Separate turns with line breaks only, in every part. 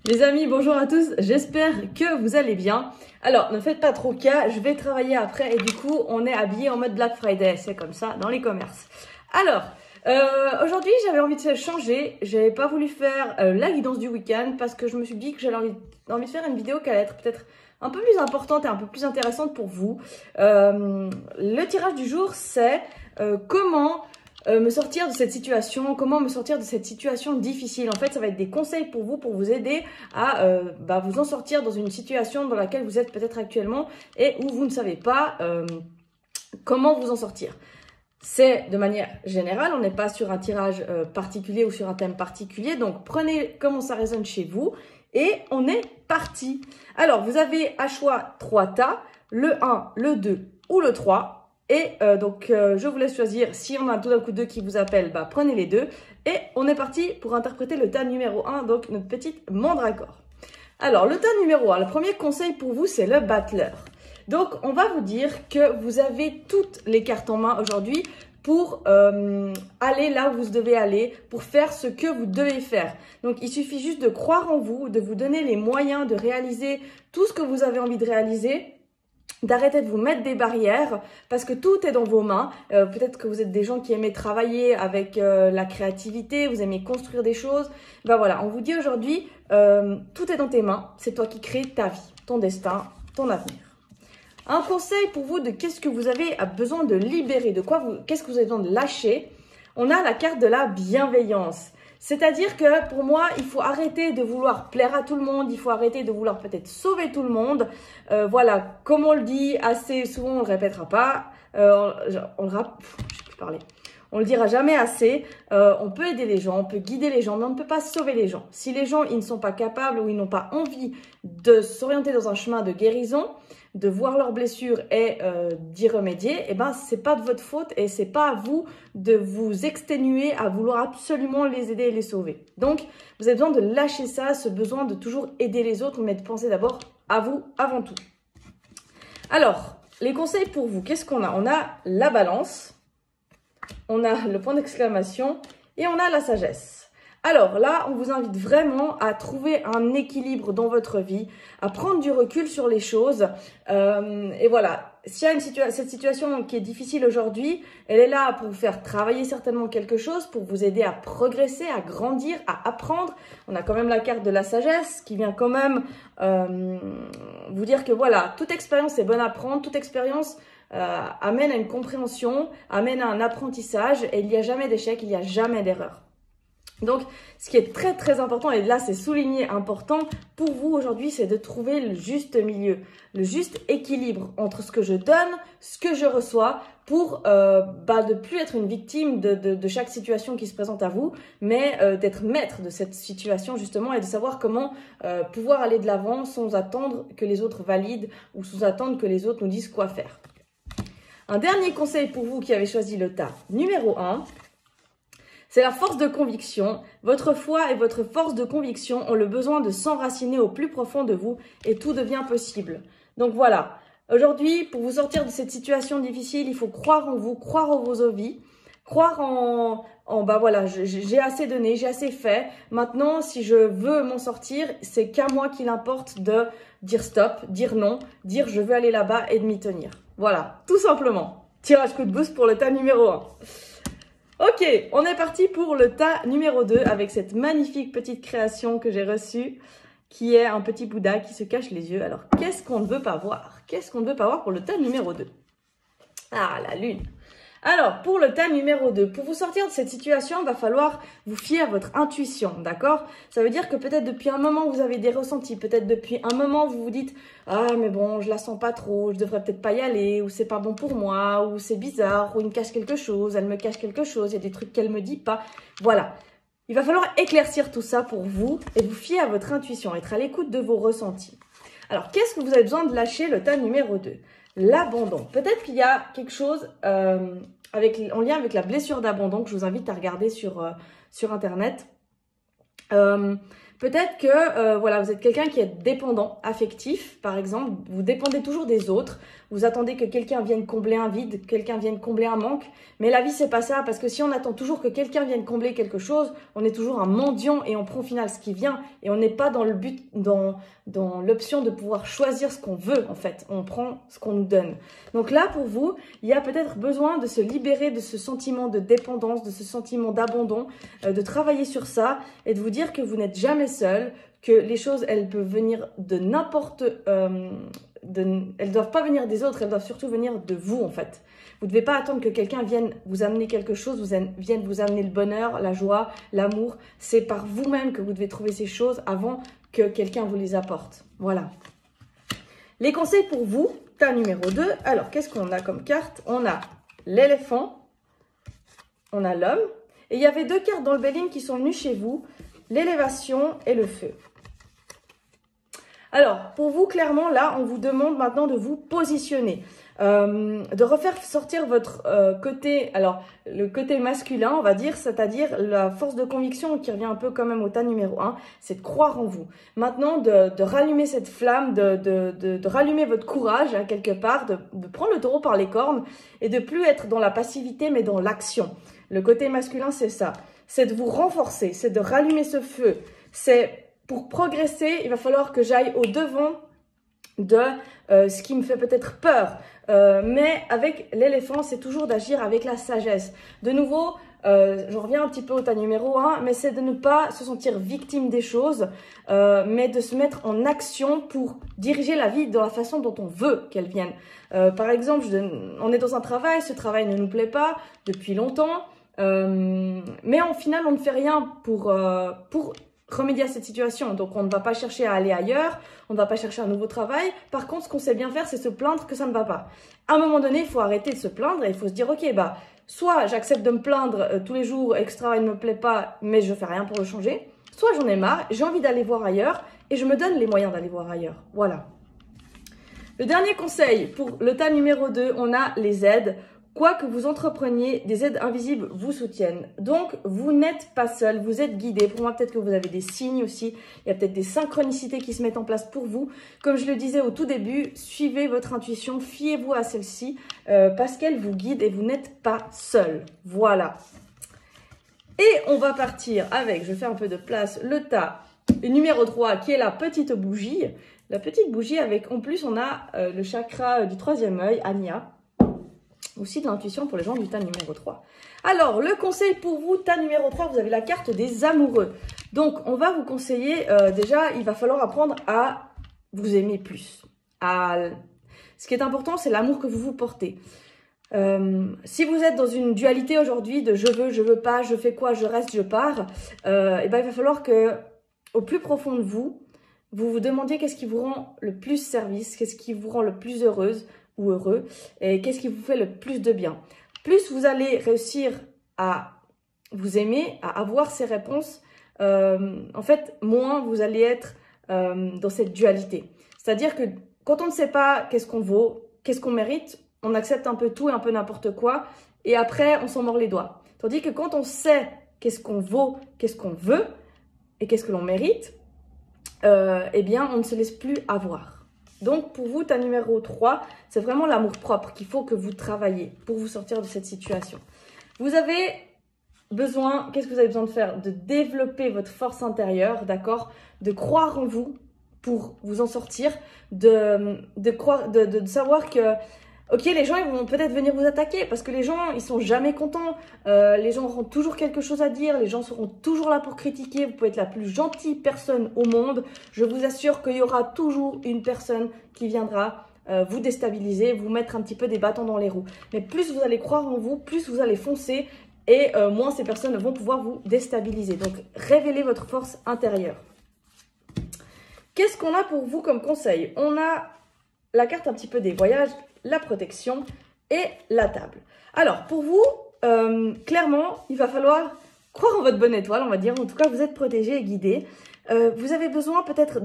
Les amis, bonjour à tous, j'espère que vous allez bien. Alors, ne faites pas trop cas, je vais travailler après et du coup, on est habillé en mode Black Friday, c'est comme ça dans les commerces. Alors, aujourd'hui, j'avais envie de changer, j'avais pas voulu faire la guidance du week-end parce que je me suis dit que j'avais envie de faire une vidéo qui allait être peut-être un peu plus importante et un peu plus intéressante pour vous. Le tirage du jour, c'est comment me sortir de cette situation, comment me sortir de cette situation difficile. En fait, ça va être des conseils pour vous aider à vous en sortir dans une situation dans laquelle vous êtes peut-être actuellement et où vous ne savez pas comment vous en sortir. C'est de manière générale, on n'est pas sur un tirage particulier ou sur un thème particulier, donc prenez comment ça résonne chez vous et on est parti. Alors, vous avez à choix 3 tas, le 1, le 2 ou le 3. Et je vous laisse choisir. Si on a tout d'un coup 2 qui vous appellent, prenez les 2. Et on est parti pour interpréter le tas numéro 1, donc notre petite mandragore. Alors, le tas numéro 1, le premier conseil pour vous, c'est le battleur. Donc, on va vous dire que vous avez toutes les cartes en main aujourd'hui pour aller là où vous devez aller, pour faire ce que vous devez faire. Donc, il suffit juste de croire en vous, de vous donner les moyens de réaliser tout ce que vous avez envie de réaliser, d'arrêter de vous mettre des barrières parce que tout est dans vos mains. Peut-être que vous êtes des gens qui aiment travailler avec la créativité, vous aimez construire des choses. Voilà, on vous dit aujourd'hui, tout est dans tes mains. C'est toi qui crées ta vie, ton destin, ton avenir. Un conseil pour vous de qu'est-ce que vous avez besoin de libérer, qu'est-ce que vous avez besoin de lâcher. On a la carte de la bienveillance. C'est-à-dire que pour moi, il faut arrêter de vouloir plaire à tout le monde, il faut arrêter de vouloir peut-être sauver tout le monde. Voilà, comme on le dit assez souvent, on ne le répétera pas, on le dira jamais assez. On peut aider les gens, on peut guider les gens, mais on ne peut pas sauver les gens. Si les gens ils ne sont pas capables ou ils n'ont pas envie de s'orienter dans un chemin de guérison, de voir leurs blessures et d'y remédier, c'est pas de votre faute et c'est pas à vous de vous exténuer à vouloir absolument les aider et les sauver. Donc, vous avez besoin de lâcher ça, ce besoin de toujours aider les autres, mais de penser d'abord à vous avant tout. Alors, les conseils pour vous, qu'est-ce qu'on a? On a la balance, on a le point d'exclamation et on a la sagesse. Alors là, on vous invite vraiment à trouver un équilibre dans votre vie, à prendre du recul sur les choses. Et voilà, s'il y a cette situation qui est difficile aujourd'hui, elle est là pour vous faire travailler certainement quelque chose, pour vous aider à progresser, à grandir, à apprendre. On a quand même la carte de la sagesse qui vient quand même vous dire que voilà, toute expérience est bonne à prendre, toute expérience amène à une compréhension, amène à un apprentissage et il n'y a jamais d'échec, il n'y a jamais d'erreur. Donc, ce qui est très très important, et là c'est souligné important pour vous aujourd'hui, c'est de trouver le juste milieu, le juste équilibre entre ce que je donne, ce que je reçois, pour de plus être une victime de chaque situation qui se présente à vous, mais d'être maître de cette situation justement et de savoir comment pouvoir aller de l'avant sans attendre que les autres valident ou sans attendre que les autres nous disent quoi faire. Un dernier conseil pour vous qui avez choisi le tas numéro 1. C'est la force de conviction. Votre foi et votre force de conviction ont le besoin de s'enraciner au plus profond de vous et tout devient possible. Donc voilà, aujourd'hui, pour vous sortir de cette situation difficile, il faut croire en vous, croire en vos envies, croire j'ai assez donné, j'ai assez fait. Maintenant, si je veux m'en sortir, c'est qu'à moi qu'il importe de dire stop, dire non, dire je veux aller là-bas et de m'y tenir. Voilà, tout simplement. Tirage coup de boost pour le tas numéro 1. Ok, on est parti pour le tas numéro 2 avec cette magnifique petite création que j'ai reçue qui est un petit Bouddha qui se cache les yeux. Alors, qu'est-ce qu'on ne veut pas voir? Qu'est-ce qu'on ne veut pas voir pour le tas numéro 2? Ah, la lune. Alors, pour le tas numéro 2, pour vous sortir de cette situation, il va falloir vous fier à votre intuition, d'accord? Ça veut dire que peut-être depuis un moment, vous avez des ressentis. Peut-être depuis un moment, vous vous dites « Ah, mais bon, je la sens pas trop, je devrais peut-être pas y aller, ou c'est pas bon pour moi, ou c'est bizarre, ou il me cache quelque chose, elle me cache quelque chose, il y a des trucs qu'elle me dit pas. » Voilà. Il va falloir éclaircir tout ça pour vous et vous fier à votre intuition, être à l'écoute de vos ressentis. Alors, qu'est-ce que vous avez besoin de lâcher le tas numéro 2? L'abandon. Peut-être qu'il y a quelque chose en lien avec la blessure d'abandon que je vous invite à regarder sur Internet. Peut-être que voilà, vous êtes quelqu'un qui est dépendant, affectif, par exemple. Vous dépendez toujours des autres. Vous attendez que quelqu'un vienne combler un vide, que quelqu'un vienne combler un manque. Mais la vie, c'est pas ça. Parce que si on attend toujours que quelqu'un vienne combler quelque chose, on est toujours un mendiant et on prend au final ce qui vient. Et on n'est pas dans le but, dans l'option de pouvoir choisir ce qu'on veut, en fait. On prend ce qu'on nous donne. Donc là, pour vous, il y a peut-être besoin de se libérer de ce sentiment de dépendance, de ce sentiment d'abandon, de travailler sur ça et de vous dire que vous n'êtes jamais seul, que les choses, elles peuvent venir de n'importe... elles doivent pas venir des autres, elles doivent surtout venir de vous, en fait. Vous ne devez pas attendre que quelqu'un vienne vous amener quelque chose, vienne vous amener le bonheur, la joie, l'amour. C'est par vous-même que vous devez trouver ces choses avant que quelqu'un vous les apporte. Voilà. Les conseils pour vous, tas numéro 2. Alors, qu'est-ce qu'on a comme carte? On a l'éléphant, on a l'homme. Et il y avait 2 cartes dans le Béline qui sont venues chez vous, l'élévation et le feu. Alors, pour vous, clairement, là, on vous demande maintenant de vous positionner, de refaire sortir votre côté, alors, le côté masculin, on va dire, c'est-à-dire la force de conviction qui revient un peu quand même au tas numéro 1, c'est de croire en vous. Maintenant, de rallumer cette flamme, de rallumer votre courage, hein, quelque part, de prendre le taureau par les cornes et de plus être dans la passivité, mais dans l'action. Le côté masculin, c'est ça. C'est de vous renforcer, c'est de rallumer ce feu, c'est... Pour progresser, il va falloir que j'aille au-devant de ce qui me fait peut-être peur. Mais avec l'éléphant, c'est toujours d'agir avec la sagesse. De nouveau, je reviens un petit peu au tas numéro 1, mais c'est de ne pas se sentir victime des choses, mais de se mettre en action pour diriger la vie de la façon dont on veut qu'elle vienne. Par exemple, on est dans un travail, ce travail ne nous plaît pas depuis longtemps, mais au final, on ne fait rien pour remédier à cette situation. Donc, on ne va pas chercher à aller ailleurs, on ne va pas chercher un nouveau travail. Par contre, ce qu'on sait bien faire, c'est se plaindre que ça ne va pas. À un moment donné, il faut arrêter de se plaindre et il faut se dire, ok, bah, soit j'accepte de me plaindre tous les jours et que ce travail ne me plaît pas, mais je ne fais rien pour le changer. Soit j'en ai marre, j'ai envie d'aller voir ailleurs et je me donne les moyens d'aller voir ailleurs. Voilà. Le dernier conseil pour le tas numéro 2, on a les aides. Quoi que vous entrepreniez, des aides invisibles vous soutiennent. Donc, vous n'êtes pas seul, vous êtes guidé. Pour moi, peut-être que vous avez des signes aussi. Il y a peut-être des synchronicités qui se mettent en place pour vous. Comme je le disais au tout début, suivez votre intuition, fiez-vous à celle-ci parce qu'elle vous guide et vous n'êtes pas seul. Voilà. Et on va partir avec, je fais un peu de place, le tas numéro 3 qui est la petite bougie. La petite bougie avec, en plus, on a le chakra du 3e œil, Anya. Aussi de l'intuition pour les gens du tas numéro 3. Alors, le conseil pour vous, tas numéro 3, vous avez la carte des amoureux. Donc, on va vous conseiller, déjà, il va falloir apprendre à vous aimer plus. Ce qui est important, c'est l'amour que vous vous portez. Si vous êtes dans une dualité aujourd'hui de je veux pas, je fais quoi, je reste, je pars, et ben, il va falloir que, au plus profond de vous, vous vous demandiez qu'est-ce qui vous rend le plus service, qu'est-ce qui vous rend le plus heureuse, ou heureux, et qu'est-ce qui vous fait le plus de bien. Plus vous allez réussir à vous aimer, à avoir ces réponses, en fait, moins vous allez être dans cette dualité. C'est-à-dire que quand on ne sait pas qu'est-ce qu'on vaut, qu'est-ce qu'on mérite, on accepte un peu tout et un peu n'importe quoi, et après, on s'en mord les doigts. Tandis que quand on sait qu'est-ce qu'on vaut, qu'est-ce qu'on veut, et qu'est-ce que l'on mérite, eh bien, on ne se laisse plus avoir. Donc, pour vous, tas numéro 3, c'est vraiment l'amour-propre qu'il faut que vous travaillez pour vous sortir de cette situation. Vous avez besoin, qu'est-ce que vous avez besoin de faire? De développer votre force intérieure, d'accord? De croire en vous pour vous en sortir, de savoir que, ok, les gens ils vont peut-être venir vous attaquer parce que les gens, ils sont jamais contents. Les gens auront toujours quelque chose à dire. Les gens seront toujours là pour critiquer. Vous pouvez être la plus gentille personne au monde. Je vous assure qu'il y aura toujours une personne qui viendra vous déstabiliser, vous mettre un petit peu des bâtons dans les roues. Mais plus vous allez croire en vous, plus vous allez foncer et moins ces personnes vont pouvoir vous déstabiliser. Donc, révélez votre force intérieure. Qu'est-ce qu'on a pour vous comme conseil? On a la carte un petit peu des voyages, la protection et la table. Alors, pour vous, clairement, il va falloir croire en votre bonne étoile, on va dire. En tout cas, vous êtes protégé et guidé. vous avez besoin peut-être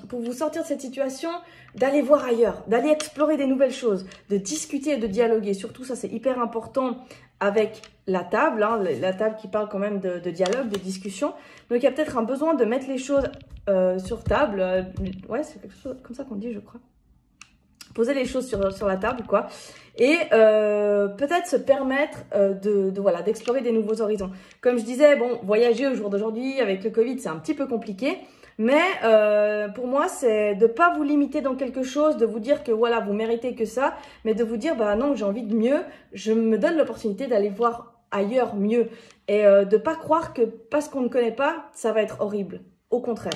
pour vous sortir de cette situation, d'aller voir ailleurs, d'aller explorer des nouvelles choses, de discuter et de dialoguer. Surtout, ça c'est hyper important avec la table, hein, la table qui parle quand même de dialogue, de discussion. Donc il y a peut-être un besoin de mettre les choses sur table. Ouais, c'est quelque chose comme ça qu'on dit, je crois. Poser les choses sur la table, quoi. Et peut-être se permettre voilà, d'explorer des nouveaux horizons. Comme je disais, bon, voyager au jour d'aujourd'hui avec le Covid, c'est un petit peu compliqué. Mais pour moi, c'est de ne pas vous limiter dans quelque chose, de vous dire que voilà, vous méritez que ça, mais de vous dire, bah non, j'ai envie de mieux, je me donne l'opportunité d'aller voir ailleurs mieux. Et de ne pas croire que parce qu'on ne connaît pas, ça va être horrible. Au contraire.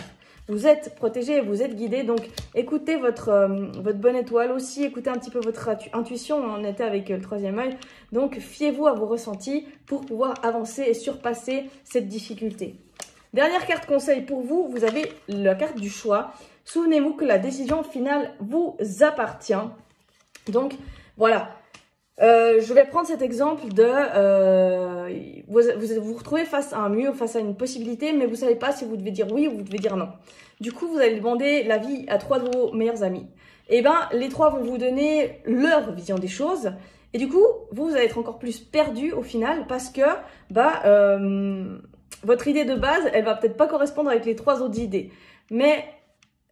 Vous êtes protégé, vous êtes guidé, donc écoutez votre bonne étoile aussi, écoutez un petit peu votre intuition, on était avec le troisième œil, donc fiez-vous à vos ressentis pour pouvoir avancer et surpasser cette difficulté. Dernière carte conseil pour vous, vous avez la carte du choix. Souvenez-vous que la décision finale vous appartient. Donc voilà, je vais prendre cet exemple de vous vous retrouvez face à un mur, face à une possibilité, mais vous ne savez pas si vous devez dire oui ou vous devez dire non. Du coup, vous allez demander l'avis à 3 de vos meilleurs amis. Et bien, les 3 vont vous donner leur vision des choses. Et du coup, vous allez être encore plus perdu au final parce que votre idée de base, elle va peut-être pas correspondre avec les 3 autres idées. Mais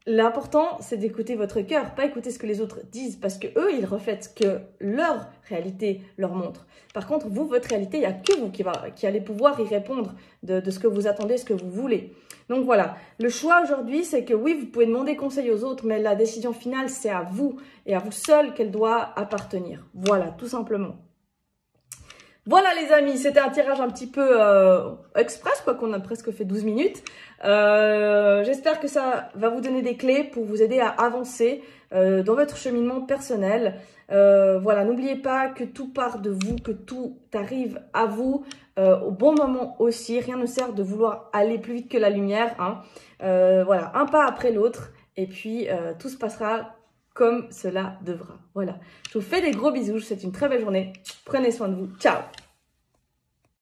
l'important, c'est d'écouter votre cœur, pas écouter ce que les autres disent, parce que eux, ils reflètent ce que leur réalité leur montre. Par contre, vous, votre réalité, il n'y a que vous qui allez pouvoir y répondre de ce que vous attendez, ce que vous voulez. Donc voilà, le choix aujourd'hui, c'est que oui, vous pouvez demander conseil aux autres, mais la décision finale, c'est à vous et à vous seul qu'elle doit appartenir. Voilà, tout simplement. Voilà les amis, c'était un tirage un petit peu express, quoi, qu'on a presque fait 12 minutes. J'espère que ça va vous donner des clés pour vous aider à avancer dans votre cheminement personnel. Voilà, n'oubliez pas que tout part de vous, que tout arrive à vous au bon moment aussi. Rien ne sert de vouloir aller plus vite que la lumière, hein. Voilà, un pas après l'autre et puis tout se passera comme cela devra. Voilà, je vous fais des gros bisous, je vous souhaite une très belle journée. Prenez soin de vous. Ciao!